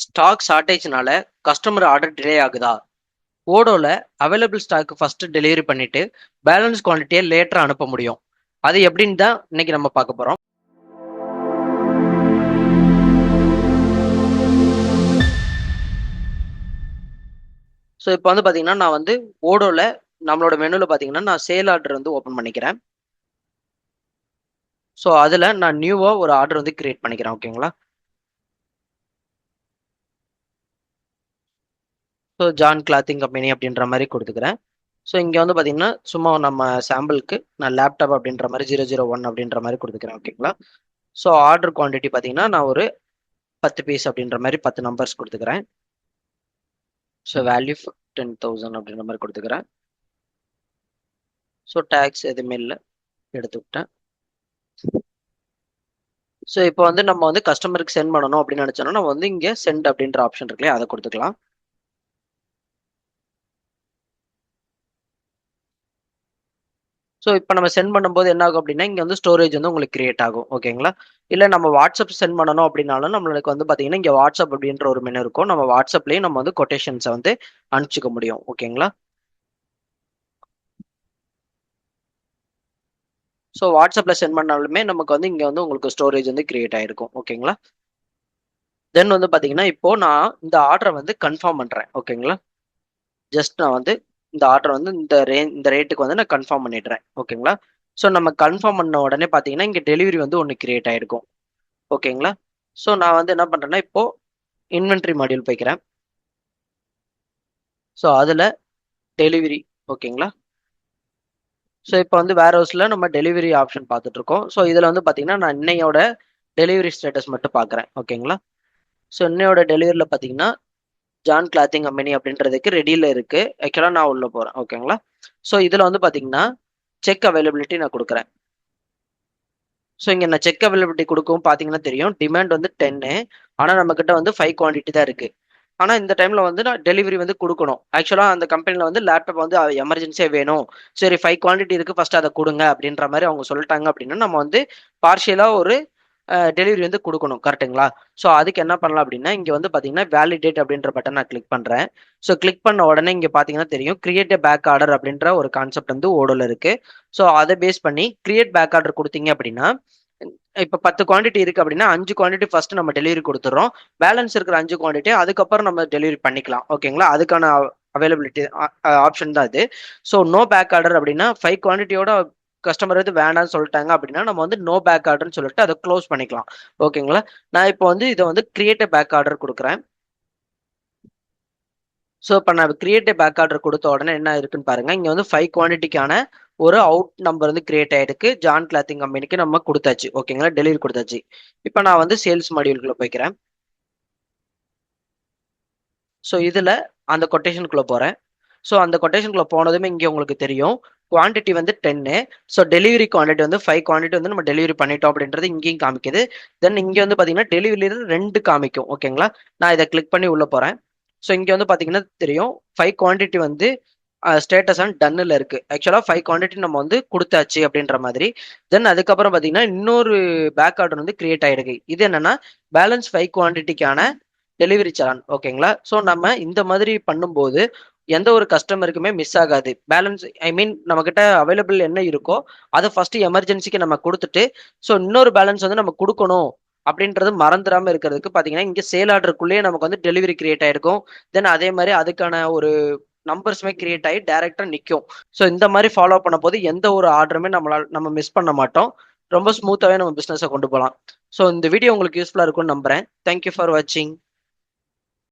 Stock ஷார்ட்டேஜ்னால customer order delay ஆகுதா? ஓடோல available stock first delivery பண்ணிட்டு balance குவான்டிட்டியை லேட்டரா அனுப்ப முடியும். அது எப்படின்னு தான் இன்னைக்கு நம்ம பார்க்க போறோம். ஸோ இப்போ வந்து பார்த்தீங்கன்னா, நான் வந்து ஓடோல நம்மளோட மெனுல பார்த்தீங்கன்னா, நான் சேல் ஆர்டர் வந்து ஓப்பன் பண்ணிக்கிறேன். ஸோ அதில் நான் நியூவா ஒரு ஆர்டர் வந்து கிரியேட் பண்ணிக்கிறேன். ஓகேங்களா? ஸோ ஜான் கிளாத்திங் கம்பெனி அப்படின்ற மாதிரி கொடுத்துக்கிறேன். ஸோ இங்கே வந்து பார்த்தீங்கன்னா, சும்மா நம்ம சாம்பிளுக்கு நான் லேப்டாப் அப்படின்ற மாதிரி 001 அப்படின்ற மாதிரி கொடுத்துக்கிறேன். ஓகேங்களா? ஸோ ஆர்டர் குவான்டிட்டி பார்த்தீங்கன்னா, நான் ஒரு 10 பீஸ் அப்படின்ற மாதிரி 10 நம்பர்ஸ் கொடுத்துக்கிறேன். ஸோ வேல்யூ 10,000 அப்படின்ற மாதிரி கொடுத்துக்கிறேன். ஸோ டேக்ஸ் எதுவுமே இல்லை, எடுத்துக்கிட்டேன். ஸோ இப்போ வந்து நம்ம வந்து கஸ்டமருக்கு சென்ட் பண்ணணும் அப்படின்னு நினச்சோன்னா நம்ம வந்து இங்கே சென்ட் அப்படின்ற ஆப்ஷன் இருக்குல்லையா, அதை கொடுத்துக்கலாம். ஸோ இப்போ நம்ம சென்ட் பண்ணும்போது என்ன ஆகும் அப்படின்னா, இங்கே வந்து ஸ்டோரேஜ் வந்து உங்களுக்கு கிரியேட் ஆகும். ஓகேங்களா? இல்லை நம்ம வாட்ஸ்அப் சென்ட் பண்ணணும் அப்படின்னாலும் நம்மளுக்கு வந்து பார்த்தீங்கன்னா, இங்கே வாட்ஸ்அப் அப்படின்ற ஒரு மெனு இருக்கும். நம்ம வாட்ஸ்அப்லேயும் நம்ம வந்து கொட்டேஷன்ஸை வந்து அனுப்பிச்சிக்க முடியும். ஓகேங்களா? ஸோ வாட்ஸ்அப்பில் சென்ட் பண்ணாலுமே நமக்கு வந்து இங்கே வந்து உங்களுக்கு ஸ்டோரேஜ் வந்து கிரியேட் ஆகிருக்கும். ஓகேங்களா? தென் வந்து பார்த்தீங்கன்னா, இப்போ நான் இந்த ஆர்டரை வந்து கன்ஃபார்ம் பண்ணுறேன். ஓகேங்களா? ஜஸ்ட் நான் வந்து இந்த ஆர்டர் வந்து இந்த ரேட்டுக்கு வந்து நான் கன்ஃபார்ம் பண்ணிடுறேன். ஓகேங்களா? ஸோ நம்ம கன்ஃபார்ம் பண்ண உடனே பார்த்தீங்கன்னா, இங்கே டெலிவரி வந்து ஒன்று கிரியேட் ஆகிருக்கும். ஓகேங்களா? ஸோ நான் வந்து என்ன பண்ணுறேன்னா, இப்போ இன்வென்ட்ரி மாடியூல் போய்க்கிறேன். ஸோ அதில் டெலிவரி. ஓகேங்களா? ஸோ இப்போ வந்து வேர் ஹவுஸில் நம்ம டெலிவரி ஆப்ஷன் பார்த்துட்டு இருக்கோம். ஸோ இதில் வந்து பார்த்தீங்கன்னா, நான் இன்னையோட டெலிவரி ஸ்டேட்டஸ் மட்டும் பார்க்குறேன். ஓகேங்களா? ஸோ இன்னையோட டெலிவரியில் பார்த்தீங்கன்னா, ஜான் கிளாத்திங் கம்பெனி அப்படின்றதுக்கு ரெடியில் இருக்கு. ஆக்சுவலாக நான் உள்ள போகிறேன். ஓகேங்களா? ஸோ இதில் வந்து பார்த்தீங்கன்னா, செக் அவைலபிலிட்டி நான் கொடுக்குறேன். ஸோ இங்கே நான் செக் அவைலபிலிட்டி கொடுக்கவும் பார்த்தீங்கன்னா தெரியும், டிமாண்ட் வந்து 10, ஆனால் நம்மக்கிட்ட வந்து 5 குவான்டிட்டி தான் இருக்கு. ஆனால் இந்த டைமில் வந்து நான் டெலிவரி வந்து கொடுக்கணும். ஆக்சுவலாக அந்த கம்பெனியில் வந்து லேப்டாப் வந்து எமர்ஜென்சியாக வேணும், சரி 5 குவான்டிட்டி இருக்குது, ஃபர்ஸ்ட் அதை கொடுங்க அப்படின்ற மாதிரி அவங்க சொல்லிட்டாங்க அப்படின்னா, நம்ம வந்து பார்ஷியலாக ஒரு டெலிவரி வந்து கொடுக்கணும். கரெக்டுங்களா? ஸோ அதுக்கு என்ன பண்ணலாம் அப்படின்னா, இங்கே வந்து பார்த்தீங்கன்னா வேலிடேட் அப்படின்ற பட்டன் நான் கிளிக் பண்ணுறேன். ஸோ கிளிக் பண்ண உடனே இங்கே பார்த்தீங்கன்னா தெரியும், கிரியேட் எ பேக் ஆர்டர் அப்படின்ற ஒரு கான்செப்ட் வந்து ஓடோல இருக்கு. ஸோ அதை பேஸ் பண்ணி கிரியேட் பேக் ஆர்டர் கொடுத்தீங்க அப்படின்னா, இப்போ 10 குவான்டிட்டி இருக்கு அப்படின்னா 5 குவான்டிட்டி ஃபர்ஸ்ட் நம்ம டெலிவரி கொடுத்துறோம். பேலன்ஸ் இருக்கிற 5 குவான்டிட்டி அதுக்கப்புறம் நம்ம டெலிவரி பண்ணிக்கலாம். ஓகேங்களா? அதுக்கான அவைலபிலிட்டி ஆப்ஷன் தான் இது. ஸோ நோ பேக் ஆர்டர் அப்படின்னா 5 குவான்டிட்டியோட கஸ்டமர் வந்து வேண்டாம்னு சொல்லிட்டாங்க அப்படின்னா நம்ம வந்து நோ பேக் ஆர்டர்னு சொல்லிட்டு அதை க்ளோஸ் பண்ணிக்கலாம். ஓகேங்களா? நான் இப்போ வந்து இதை வந்து கிரியேட் பேக் ஆர்டர் கொடுக்குறேன். ஸோ இப்போ நான் கிரியேட் பேக் ஆர்டர் கொடுத்த உடனே என்ன இருக்குன்னு பாருங்க, இங்கே வந்து 5 குவான்டிட்டிக்கான ஒரு அவுட் நம்பர் வந்து கிரியேட் ஆயிருக்கு. ஜான் கிளாத்திங் கம்பெனிக்கு நம்ம கொடுத்தாச்சு. ஓகேங்களா? டெலிவரி கொடுத்தாச்சு. இப்போ நான் வந்து சேல்ஸ் மாடியூலுக்குள்ள போய்க்கிறேன். ஸோ இதில் அந்த கொட்டேஷனுக்குள்ள போகிறேன். ஸோ அந்த கொட்டேஷனுக்குள்ள போனதுமே இங்கே உங்களுக்கு தெரியும், குவான்டிட்டி வந்து 10. ஸோ டெலிவரி குவான்டிட்டி வந்து 5 குவான்டிட்டி வந்து நம்ம டெலிவரி பண்ணிட்டோம் அப்படின்றது இங்கேயும் காமிக்குது. தென் இங்கே வந்து பார்த்தீங்கன்னா டெலிவரியில் 2 காமிக்கும். ஓகேங்களா? நான் இதை கிளிக் பண்ணி உள்ளே போகிறேன். ஸோ இங்கே வந்து பார்த்தீங்கன்னா தெரியும், 5 குவான்டிட்டி வந்து ஸ்டேட்டஸ் அண்ட் டன்னில் இருக்கு. ஆக்சுவலாக 5 குவான்டிட்டி நம்ம வந்து கொடுத்தாச்சு அப்படின்ற மாதிரி. தென் அதுக்கப்புறம் பார்த்தீங்கன்னா இன்னொரு பேக் ஆர்டர் வந்து கிரியேட் ஆயிருக்கு. இது என்னன்னா பேலன்ஸ் 5 குவான்டிட்டிக்கான டெலிவரி சலான். ஓகேங்களா? ஸோ நம்ம இந்த மாதிரி பண்ணும்போது எந்த ஒரு கஸ்டமருக்குமே மிஸ் ஆகாது. பேலன்ஸ் ஐ மீன் நம்ம கிட்ட அவைலபிள் என்ன இருக்கோ அதை ஃபர்ஸ்ட் எமர்ஜென்சிக்கு நம்ம கொடுத்துட்டு, ஸோ இன்னொரு பேலன்ஸ் வந்து நம்ம கொடுக்கணும் அப்படின்றது மறந்துடாம இருக்கிறதுக்கு பார்த்தீங்கன்னா இங்கே சேல் ஆர்டருக்குள்ளேயே நமக்கு வந்து டெலிவரி கிரியேட் ஆயிருக்கும். தென் அதே மாதிரி அதுக்கான ஒரு நம்பர்ஸுமே கிரியேட் ஆகி டைரக்டா நிற்கும். ஸோ இந்த மாதிரி ஃபாலோ பண்ண போது எந்த ஒரு ஆர்டருமே நம்ம மிஸ் பண்ண மாட்டோம். ரொம்ப ஸ்மூத்தாவே நம்ம பிசினஸை கொண்டு போகலாம். ஸோ இந்த வீடியோ உங்களுக்கு யூஸ்ஃபுல்லா இருக்கும்னு நம்புறேன். தேங்க்யூ ஃபார் வாட்சிங்.